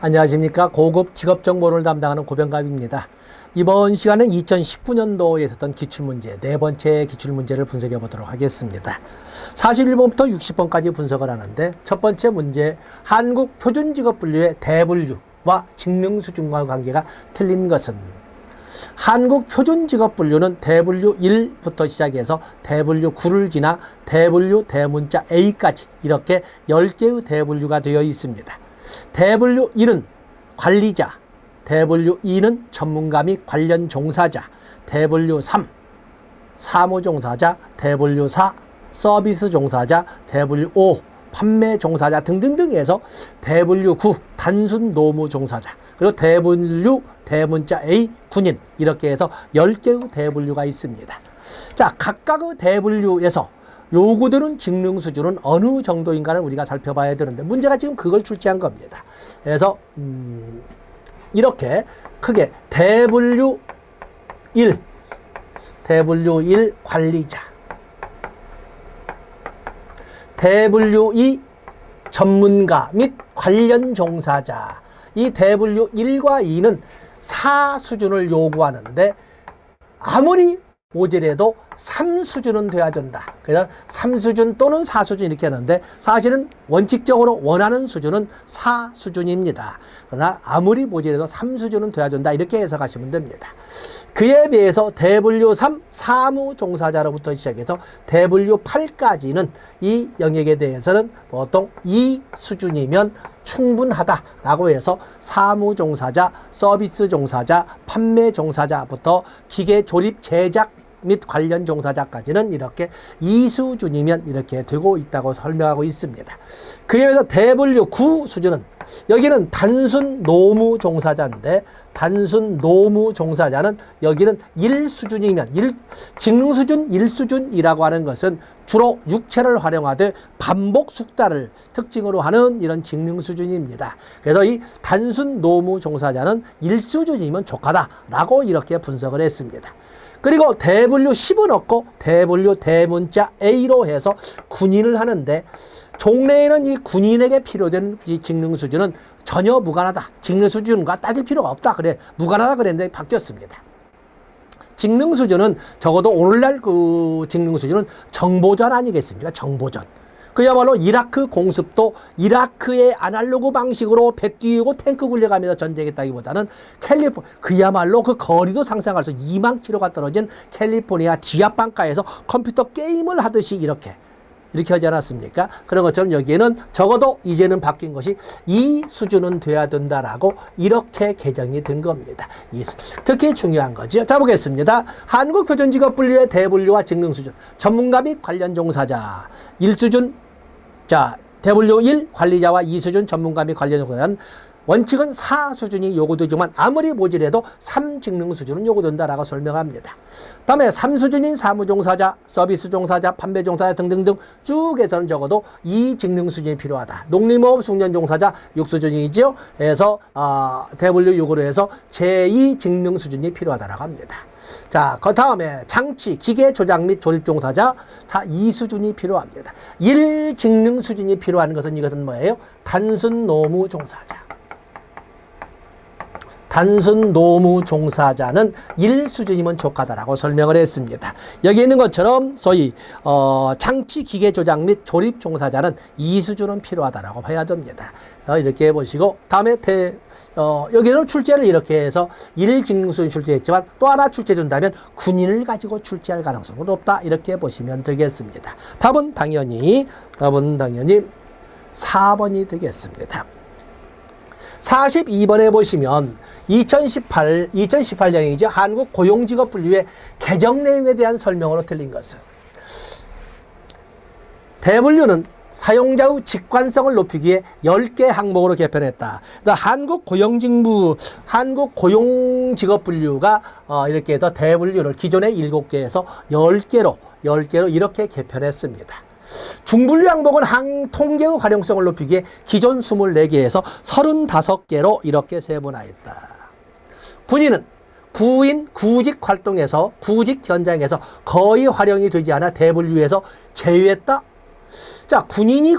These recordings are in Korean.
안녕하십니까. 고급 직업정보를 담당하는 고병갑입니다. 이번 시간은 2019년도에 있었던 기출문제, 네 번째 기출문제를 분석해 보도록 하겠습니다. 41번부터 60번까지 분석을 하는데, 첫 번째 문제, 한국 표준직업분류의 대분류와 직능수준과 관계가 틀린 것은? 한국 표준직업분류는 대분류 1부터 시작해서 대분류 9를 지나 대분류 대문자 A까지 이렇게 10개의 대분류가 되어 있습니다. 대분류 1은 관리자, 대분류 2는 전문가 및 관련 종사자, 대분류 3 사무종사자, 대분류 4 서비스 종사자, 대분류 5 판매 종사자 등등등 해서 대분류 9 단순 노무 종사자, 그리고 대분류 대문자 A 군인, 이렇게 해서 10개의 대분류가 있습니다. 자, 각각의 대분류에서 요구되는 직능 수준은 어느 정도인가를 우리가 살펴봐야 되는데, 문제가 지금 그걸 출제한 겁니다. 그래서 이렇게 크게 대분류 1 관리자, 대분류 2 전문가 및 관련 종사자, 이 대분류 1과 2는 4 수준을 요구하는데 아무리 모질해도 3수준은 돼야 된다. 그래서 3수준 또는 4수준 이렇게 하는데, 사실은 원칙적으로 원하는 수준은 4수준입니다. 그러나 아무리 모질해도 3수준은 돼야 된다, 이렇게 해석하시면 됩니다. 그에 비해서 대분류 3 사무종사자로부터 시작해서 대분류 8까지는 이 영역에 대해서는 보통 2수준이면 충분하다라고 해서 사무종사자, 서비스 종사자, 판매 종사자부터 기계 조립 제작 및 관련 종사자까지는 이렇게 2수준이면 이렇게 되고 있다고 설명하고 있습니다. 그에 비해서 대분류 9 수준은, 여기는 단순 노무 종사자인데, 단순 노무 종사자는 여기는 1수준이면, 직능 수준 1수준이라고 하는 것은 주로 육체를 활용하되 반복 숙달을 특징으로 하는 이런 직능 수준입니다. 그래서 이 단순 노무 종사자는 1수준이면 족하다라고 이렇게 분석을 했습니다. 그리고 대분류 10은 없고 대분류 대문자 A로 해서 군인을 하는데, 종래에는 이 군인에게 필요된 이 직능 수준은 전혀 무관하다, 직능 수준과 따질 필요가 없다, 그래 무관하다 그랬는데 바뀌었습니다. 직능 수준은 적어도 오늘날 그 직능 수준은 정보전 아니겠습니까? 정보전. 그야말로 이라크 공습도 이라크의 아날로그 방식으로 배 띄우고 탱크 굴려가면서 전쟁했다기보다는 그야말로 그 거리도 상상할 수 2만 킬로가 떨어진 캘리포니아 지하방가에서 컴퓨터 게임을 하듯이 이렇게 하지 않았습니까? 그런 것처럼 여기에는 적어도 이제는 바뀐 것이 이 수준은 돼야 된다라고 이렇게 개정이 된 겁니다. 특히 중요한 거죠. 자, 보겠습니다. 한국표준직업분류의 대분류와 직능 수준, 전문가 및 관련 종사자 1수준, 자, 대분류 1 관리자와 2수준 전문가 및 관련 종사자는 원칙은 4수준이 요구되지만 아무리 모질해도 3직능 수준은 요구된다라고 설명합니다. 다음에 3수준인 사무종사자, 서비스 종사자, 판매 종사자 등등등 쭉 해서는 적어도 2직능 수준이 필요하다. 농림업 숙련 종사자 6수준이죠. 그래서 대분류 6으로 해서 제2직능 수준이 필요하다라고 합니다. 자, 그 다음에 장치, 기계 조작 및 조립 종사자 2수준이 필요합니다. 1직능 수준이 필요한 것은 이것은 뭐예요? 단순 노무 종사자. 단순 노무 종사자는 1수준이면 족하다라고 설명을 했습니다. 여기 있는 것처럼 소위 장치 기계 조작 및 조립 종사자는 2수준은 필요하다라고 해야 됩니다. 이렇게 해보시고, 다음에 여기는 출제를 이렇게 해서 1직능 수준 출제했지만 또 하나 출제된다면 군인을 가지고 출제할 가능성은 높다, 이렇게 보시면 되겠습니다. 답은 당연히 4번이 되겠습니다. 42번에 보시면 2018년이죠. 한국 고용직업분류의 개정 내용에 대한 설명으로 틀린 것은, 대분류는 사용자의 직관성을 높이기 위해 10개 항목으로 개편했다. 한국 고용직업분류가 이렇게 해서 대분류를 기존의 7개에서 10개로 이렇게 개편했습니다. 중분류 항목은 통계의 활용성을 높이기 위해 기존 24개에서 35개로 이렇게 세분화했다. 군인은 구직 활동에서 구직 현장에서 거의 활용이 되지 않아 대분류에서 제외했다. 자, 군인이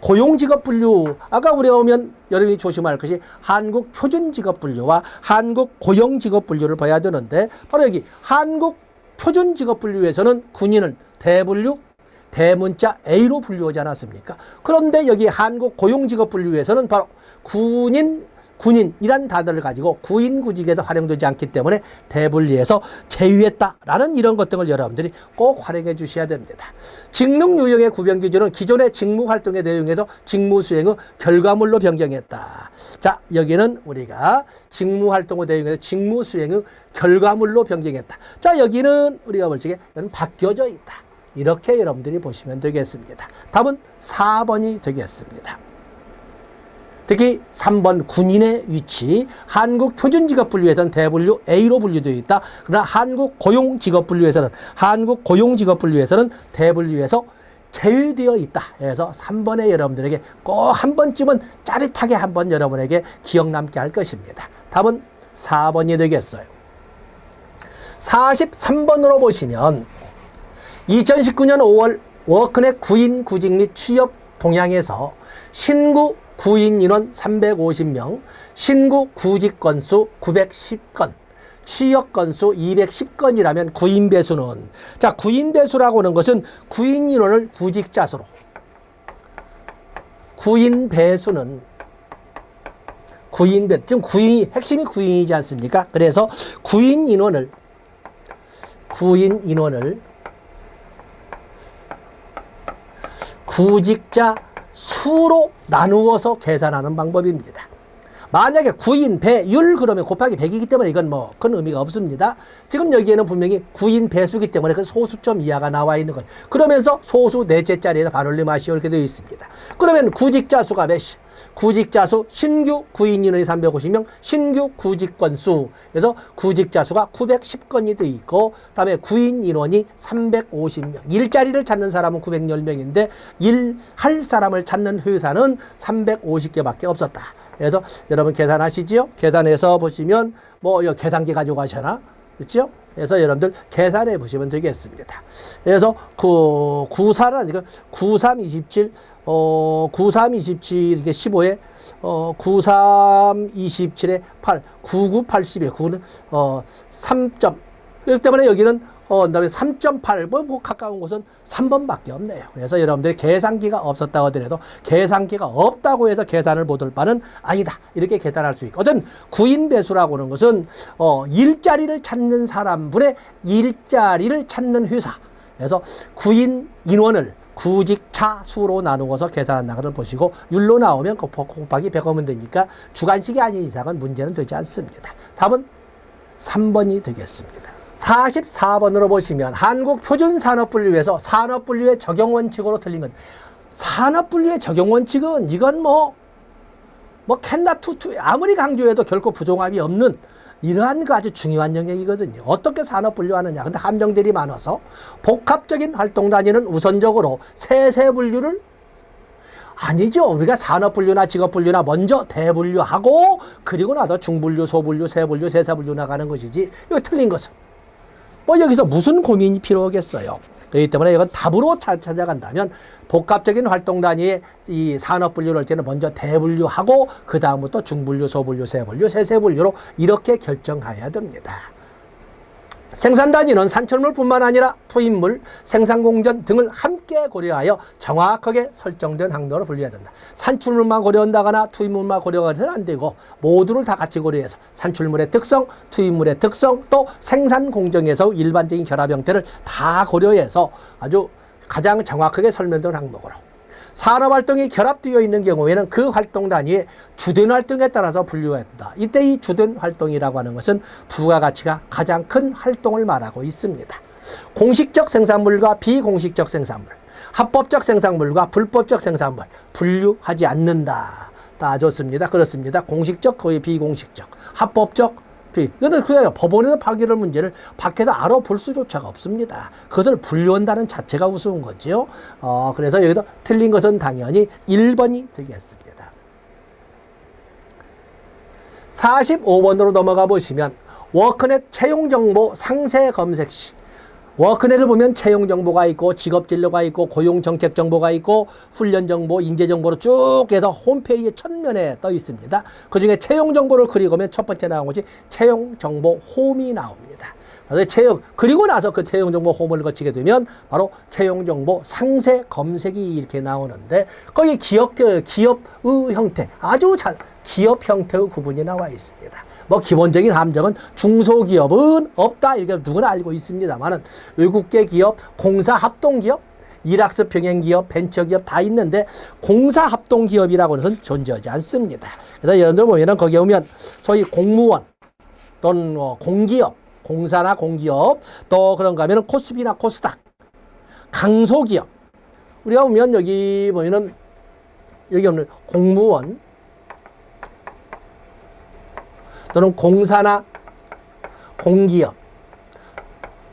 고용직업분류, 아까 우리가 보면 여러분이 조심할 것이 한국표준직업분류와 한국고용직업분류를 봐야 되는데, 바로 여기 한국표준직업분류에서는 군인을 대분류, 대문자 A로 분류하지 않았습니까? 그런데 여기 한국고용직업분류에서는 바로 군인이란 단어를 가지고 구인구직에도 활용되지 않기 때문에 대분리에서 제외했다라는 이런 것 등을 여러분들이 꼭 활용해 주셔야 됩니다. 직능 유형의 구별 기준은 기존의 직무 활동의 내용에서 직무 수행의 결과물로 변경했다. 자, 여기는 우리가 직무 활동의 내용에서 직무 수행의 결과물로 변경했다. 자, 여기는 우리가 볼 적에 바뀌어져 있다. 이렇게 여러분들이 보시면 되겠습니다. 답은 4번이 되겠습니다. 특히 3번 군인의 위치, 한국표준직업분류에서는 대분류 A로 분류되어 있다. 그러나 한국고용직업분류에서는 대분류에서 제외되어 있다. 그래서 3번에 여러분들에게 꼭 한 번쯤은 짜릿하게 한번 여러분에게 기억 남게 할 것입니다. 답은 4번이 되겠어요. 43번으로 보시면 2019년 5월 워크넷 구인 구직 및 취업 동향에서 신구 구인 인원 350명, 신구 구직 건수 910건, 취업 건수 210건이라면 구인 배수는, 자, 구인 배수라고 하는 것은 구인 인원을 구직자 수로, 구인 배수는 지금 핵심이 구인이지 않습니까? 그래서 구인 인원을 구직자 수로 나누어서 계산하는 방법입니다. 만약에 구인 배율 그러면 곱하기 100이기 때문에 이건 뭐 큰 의미가 없습니다. 지금 여기에는 분명히 구인 배수기 때문에 그 소수점 이하가 나와 있는 거예요. 그러면서 소수 넷째 자리에다 반올림하시오 이렇게 되어 있습니다. 그러면 구직자 수가 몇이? 구직자 수 신규 구인 인원이 350명, 신규 구직 건수, 그래서 구직자 수가 910건이 되어 있고, 다음에 구인 인원이 350명. 일자리를 찾는 사람은 910명인데 일할 사람을 찾는 회사는 350개밖에 없었다. 그래서 여러분 계산하시지요? 계산해서 보시면 뭐 계산기 가지고 가셔라. 그렇죠? 그래서 여러분들 계산해 보시면 되겠습니다. 그래서 93, 27, 9327 이렇게 15에 9327에 8, 9980에 9는 3점. 그렇기 때문에 여기는 그다음에 3.8, 뭐 가까운 곳은 3번밖에 없네요. 그래서 여러분들이 계산기가 없었다고 하더라도 계산기가 없다고 해서 계산을 못할 바는 아니다. 이렇게 계산할 수 있고. 어쨌든 구인 배수라고 하는 것은 일자리를 찾는 사람분의 일자리를 찾는 회사. 그래서 구인 인원을 구직자 수로 나누어서 계산한다는 것을 보시고 율로 나오면 곱하기 100 하면 되니까 주관식이 아닌 이상은 문제는 되지 않습니다. 답은 3번이 되겠습니다. 44번으로 보시면 한국표준산업분류에서 산업분류의 적용원칙으로 틀린 것. 산업분류의 적용원칙은 이건 캔다투 아무리 강조해도 결코 부종함이 없는 이러한 그 아주 중요한 영역이거든요. 어떻게 산업분류하느냐. 근데 함정들이 많아서 복합적인 활동단위는 우선적으로 세세분류를 아니죠. 우리가 산업분류나 직업분류나 먼저 대분류하고 그리고 나서 중분류, 소분류, 세분류, 세사분류 나가는 것이지. 이거 틀린 것은. 여기서 무슨 고민이 필요하겠어요. 그렇기 때문에 이건 답으로 찾아간다면 복합적인 활동 단위의 이 산업분류를 할 때는 먼저 대분류하고 그 다음부터 중분류, 소분류, 세분류, 세세분류로 이렇게 결정해야 됩니다. 생산 단위는 산출물뿐만 아니라 투입물, 생산공정 등을 함께 고려하여 정확하게 설정된 항로로 분류해야 된다. 산출물만 고려한다거나 투입물만 고려해서는 안 되고 모두를 다 같이 고려해서 산출물의 특성, 투입물의 특성, 또 생산공정에서 일반적인 결합 형태를 다 고려해서 아주 가장 정확하게 설명된 항목으로 산업활동이 결합되어 있는 경우에는 그 활동 단위의 주된 활동에 따라서 분류해야 된다. 이때 이 주된 활동이라고 하는 것은 부가가치가 가장 큰 활동을 말하고 있습니다. 공식적 생산물과 비공식적 생산물, 합법적 생산물과 불법적 생산물 분류하지 않는다. 다 좋습니다. 그렇습니다. 공식적, 거의 비공식적, 합법적, 이거는 그냥 법원에서 파기할 문제를 밖에서 알아볼 수조차가 없습니다. 그것을 분류한다는 자체가 우스운 거죠. 그래서 여기도 틀린 것은 당연히 1번이 되겠습니다. 45번으로 넘어가 보시면 워크넷 채용정보 상세 검색 시 워크넷을 보면 채용 정보가 있고 직업 진로가 있고 고용 정책 정보가 있고 훈련 정보, 인재 정보로 쭉 해서 홈페이지 첫면에 떠 있습니다. 그중에 채용 정보를 그리고면 첫 번째 나온 것이 채용 정보 홈이 나옵니다. 그래서 그리고 나서 그 채용 정보 홈을 거치게 되면 바로 채용 정보 상세 검색이 이렇게 나오는데 거기 기업의 형태, 아주 기업 형태의 구분이 나와 있습니다. 뭐 기본적인 함정은 중소기업은 없다 이렇게 누구나 알고 있습니다만은 외국계 기업, 공사 합동 기업, 일학습 병행 기업, 벤처 기업 다 있는데 공사 합동 기업이라고는 것은 존재하지 않습니다. 그래서 여러분들 보면은 거기에 오면 소위 공무원 또는 공기업, 공사나 공기업 또 그런가 하면은 코스피나 코스닥, 강소기업 우리가 보면 여기 보면은 여기 없는 공무원 또는 공사나 공기업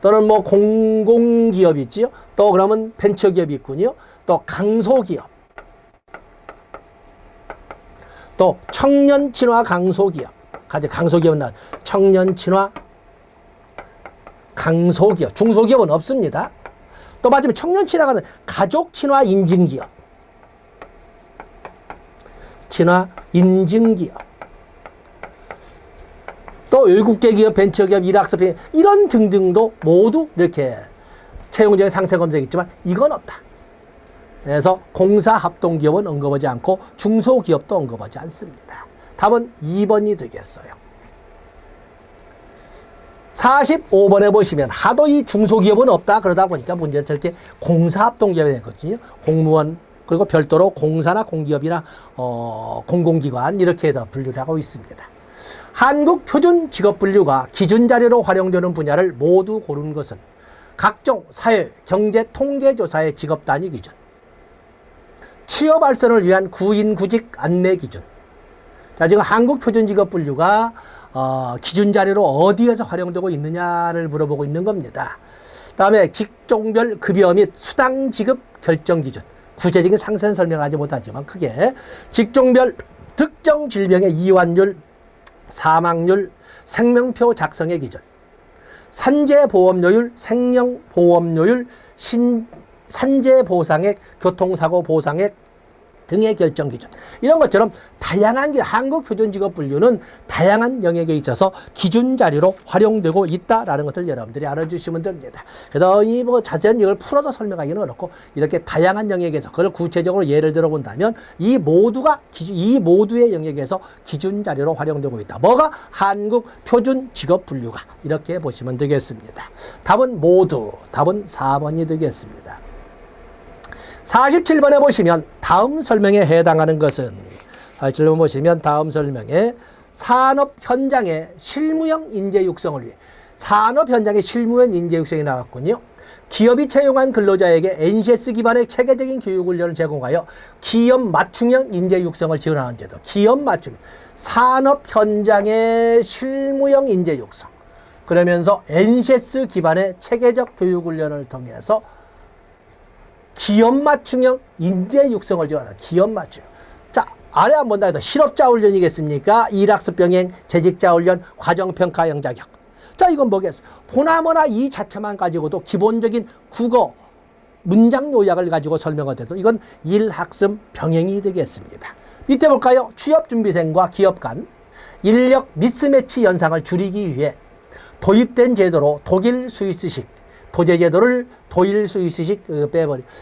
또는 뭐 공공기업 있지요. 또 그러면 벤처기업이 있군요. 또 강소기업 또 청년친화 강소기업 강소기업은 나 청년친화 강소기업 중소기업은 없습니다. 또 맞으면 청년친화가는 가족친화 인증기업 친화 인증기업 또 외국계 기업, 벤처기업, 일학습 이런 등등도 모두 이렇게 채용적인 상세 검색이 있지만 이건 없다. 그래서 공사 합동기업은 언급하지 않고 중소기업도 언급하지 않습니다. 답은 2번이 되겠어요. 45번에 보시면 하도 이 중소기업은 없다 그러다 보니까 문제는 저렇게 공사 합동기업이 되거든요. 공무원 그리고 별도로 공사나 공기업이나 공공기관 이렇게 더 분류를 하고 있습니다. 한국 표준 직업 분류가 기준 자료로 활용되는 분야를 모두 고른 것은 각종 사회, 경제, 통계 조사의 직업 단위 기준, 취업 발전을 위한 구인 구직 안내 기준. 자, 지금 한국 표준 직업 분류가 기준 자료로 어디에서 활용되고 있느냐를 물어보고 있는 겁니다. 다음에 직종별 급여 및 수당 지급 결정 기준. 구체적인 상세는 설명하지 못하지만 크게 직종별 특정 질병의 이완율, 사망률, 생명표 작성의 기준, 산재보험료율, 생명보험료율, 산재보상액, 교통사고 보상액 등의 결정 기준. 이런 것처럼 다양한 한국 표준직업 분류는 다양한 영역에 있어서 기준 자료로 활용되고 있다라는 것을 여러분들이 알아주시면 됩니다. 그래서 이 뭐 자세한 이걸 풀어서 설명하기는 어렵고 이렇게 다양한 영역에서 그걸 구체적으로 예를 들어 본다면 이 모두의 영역에서 기준 자료로 활용되고 있다. 뭐가? 한국 표준직업 분류가 이렇게 보시면 되겠습니다. 답은 모두 답은 4번이 되겠습니다. 47번에 보시면 다음 설명에 해당하는 것은 47번 보시면 다음 설명에 산업 현장의 실무형 인재 육성을 위해 산업 현장의 실무형 인재 육성이 나왔군요. 기업이 채용한 근로자에게 NCS 기반의 체계적인 교육 훈련을 제공하여 기업 맞춤형 인재 육성을 지원하는 제도. 기업 맞춤. 산업 현장의 실무형 인재 육성. 그러면서 NCS 기반의 체계적 교육 훈련을 통해서 기업 맞춤형 인재 육성을 지원하는 기업 맞춤. 자, 아래 한번 더 실업자 훈련이겠습니까? 일학습 병행, 재직자 훈련, 과정평가형 자격. 자, 이건 뭐겠어요? 보나마나 이 자체만 가지고도 기본적인 국어 문장 요약을 가지고 설명을 해도 이건 일학습 병행이 되겠습니다. 밑에 볼까요? 취업준비생과 기업 간 인력 미스매치 현상을 줄이기 위해 도입된 제도로 독일 스위스식 도제제도를 도일 스위스식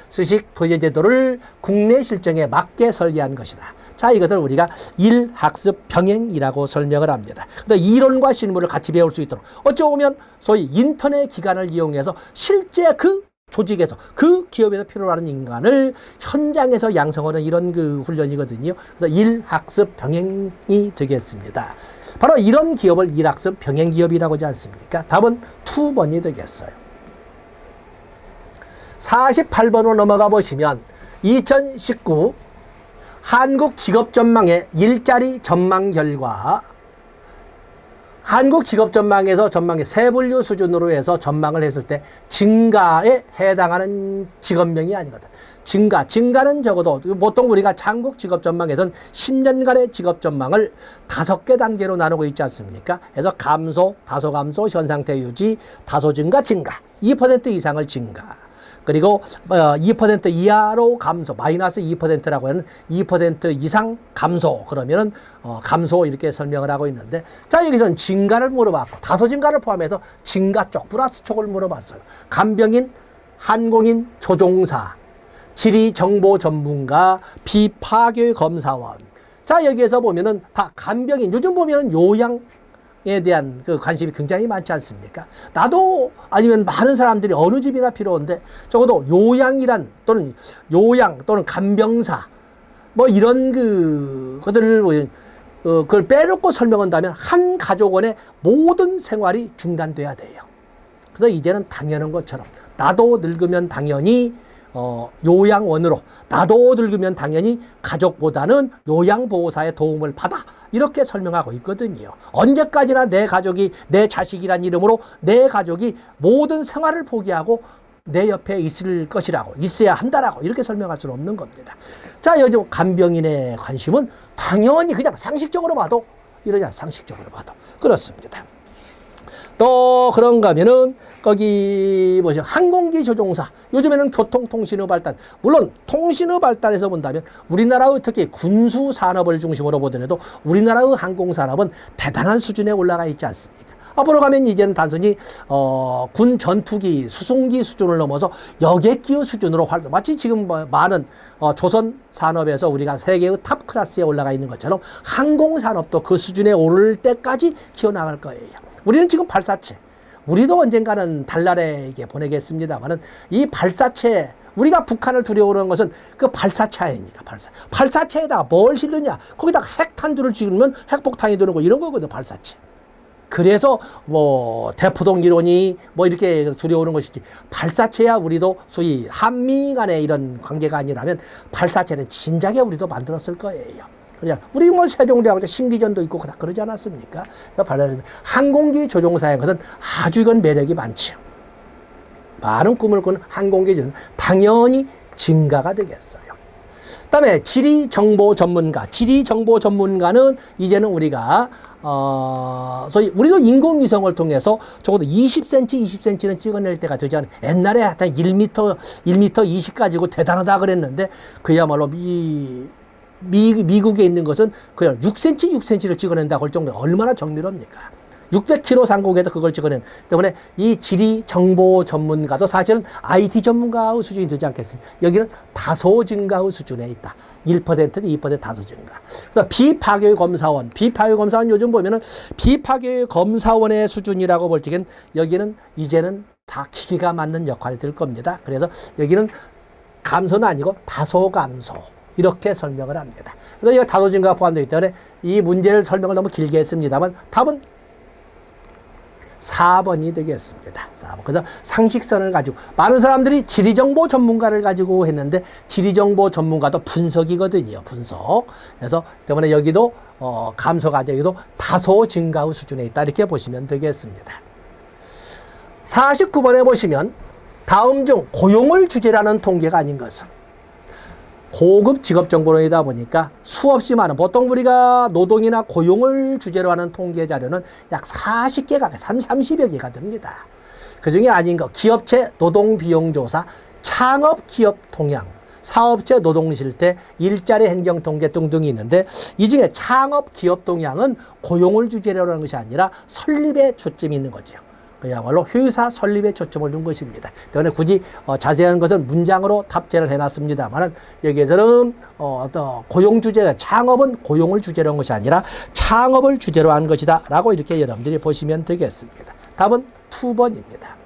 스식 도제제도를 국내 실정에 맞게 설계한 것이다. 자, 이것을 우리가 일학습 병행이라고 설명을 합니다. 근데 이론과 실무를 같이 배울 수 있도록 어찌 보면 소위 인터넷 기관을 이용해서 실제 그 조직에서 그 기업에서 필요로 하는 인간을 현장에서 양성하는 이런 그 훈련이거든요. 그래서 일학습 병행이 되겠습니다. 바로 이런 기업을 일학습 병행 기업이라고 하지 않습니까? 답은 2번이 되겠어요. 48번으로 넘어가 보시면 2019 한국 직업 전망의 일자리 전망 결과 한국 직업 전망에서 세 분류 수준으로 해서 전망을 했을 때 증가에 해당하는 직업명이 아니거든. 증가는 적어도 보통 우리가 한국 직업 전망에서는 10년간의 직업 전망을 5개 단계로 나누고 있지 않습니까? 그래서 감소, 다소 감소, 현 상태 유지, 다소 증가, 2% 이상을 증가. 그리고 2% 이하로 감소, 마이너스 2%라고 하는 2% 이상 감소, 그러면은 감소 이렇게 설명을 하고 있는데, 자, 여기서는 증가를 물어봤고, 다소 증가를 포함해서 증가 쪽, 플러스 쪽을 물어봤어요. 간병인, hand공인, 조종사, 지리 정보 전문가, 비파괴 검사원. 자, 여기에서 보면은 다 간병인, 요즘 보면은 요양에 대한 그 관심이 굉장히 많지 않습니까? 나도 아니면 많은 사람들이 어느 집이나 필요한데 적어도 요양이란 또는 요양 또는 간병사 뭐 이런 그것들을 그걸 빼놓고 설명한다면 한 가족원의 모든 생활이 중단돼야 돼요. 그래서 이제는 당연한 것처럼 나도 늙으면 당연히 요양원으로, 나도 늙으면 당연히 가족보다는 요양보호사의 도움을 받아, 이렇게 설명하고 있거든요. 언제까지나 내 가족이, 내 자식이란 이름으로 내 가족이 모든 생활을 포기하고 내 옆에 있을 것이라고, 있어야 한다라고 이렇게 설명할 수는 없는 겁니다. 자, 요즘 간병인의 관심은 당연히 그냥 상식적으로 봐도 이러냐, 상식적으로 봐도 그렇습니다. 또 그런가 하면은 거기 뭐죠, 항공기 조종사, 요즘에는 교통통신의 발달, 물론 통신의 발달에서 본다면 우리나라의 특히 군수 산업을 중심으로 보더라도 우리나라의 항공산업은 대단한 수준에 올라가 있지 않습니까? 앞으로 가면 이제는 단순히 군 전투기, 수송기 수준을 넘어서 여객기의 수준으로 마치 지금 많은 조선 산업에서 우리가 세계의 탑 클래스에 올라가 있는 것처럼 항공산업도 그 수준에 오를 때까지 키워나갈 거예요. 우리는 지금 발사체, 우리도 언젠가는 달나라에 보내겠습니다만은 이 발사체, 우리가 북한을 두려워하는 것은 그 발사체 아닙니까? 발사체에다가 뭘 실느냐? 거기다가 핵탄두를 찍으면 핵폭탄이 되는 거, 이런 거거든, 발사체. 그래서 뭐 대포동 이론이 뭐 이렇게 두려워하는 것이지, 발사체야 우리도 소위 한미 간의 이런 관계가 아니라면 발사체는 진작에 우리도 만들었을 거예요. 우리 뭐 세종대왕 신기전도 있고 다 그러지 않았습니까? 항공기 조종사의 것은 아주 이건 매력이 많죠. 많은 꿈을 꾸는 항공기 조종사 당연히 증가가 되겠어요. 그다음에 지리정보 전문가, 지리정보 전문가는 이제는 우리가 소위 우리도 인공위성을 통해서 적어도 20cm, 20cm는 찍어낼 때가 되지 않아요. 옛날에 하여튼 1m 20 가지고 대단하다 그랬는데 그야말로 미국에 있는 것은 그냥 6cm, 6cm를 찍어낸다고 할 정도로 얼마나 정밀합니까? 600km 상공에도 그걸 찍어낸 때문에 이 지리 정보 전문가도 사실은 IT 전문가의 수준이 되지 않겠습니까? 여기는 다소 증가의 수준에 있다. 1%, 2% 다소 증가. 그래서 비파괴 검사원, 요즘 보면은 비파괴 검사원의 수준이라고 볼 적엔 여기는 이제는 다 기계가 맞는 역할이 될 겁니다. 그래서 여기는 감소는 아니고 다소 감소. 이렇게 설명을 합니다. 그래서 이거 다소 증가가 포함되기 때문에 이 문제를 설명을 너무 길게 했습니다만 답은 4번이 되겠습니다. 4번. 그래서 상식선을 가지고 많은 사람들이 지리정보 전문가를 가지고 했는데 지리정보 전문가도 분석이거든요. 분석. 그래서 때문에 여기도 감소가 여기도 다소 증가의 수준에 있다. 이렇게 보시면 되겠습니다. 49번에 보시면 다음 중 고용을 주제라는 통계가 아닌 것은, 고급 직업정보론이다 보니까 수없이 많은, 보통 우리가 노동이나 고용을 주제로 하는 통계 자료는 약 40개가, 30여 개가 됩니다. 그 중에 아닌 거, 기업체 노동비용조사, 창업기업 동향, 사업체 노동실태, 일자리 행정통계 등등이 있는데 이 중에 창업기업 동향은 고용을 주제로 하는 것이 아니라 설립에 초점이 있는 거죠. 그야말로 회사 설립에 초점을 둔 것입니다. 때문에 굳이 자세한 것은 문장으로 탑재를 해놨습니다만은 여기에서는 고용 주제, 창업은 고용을 주제로 한 것이 아니라 창업을 주제로 한 것이다 라고 이렇게 여러분들이 보시면 되겠습니다. 답은 2번입니다.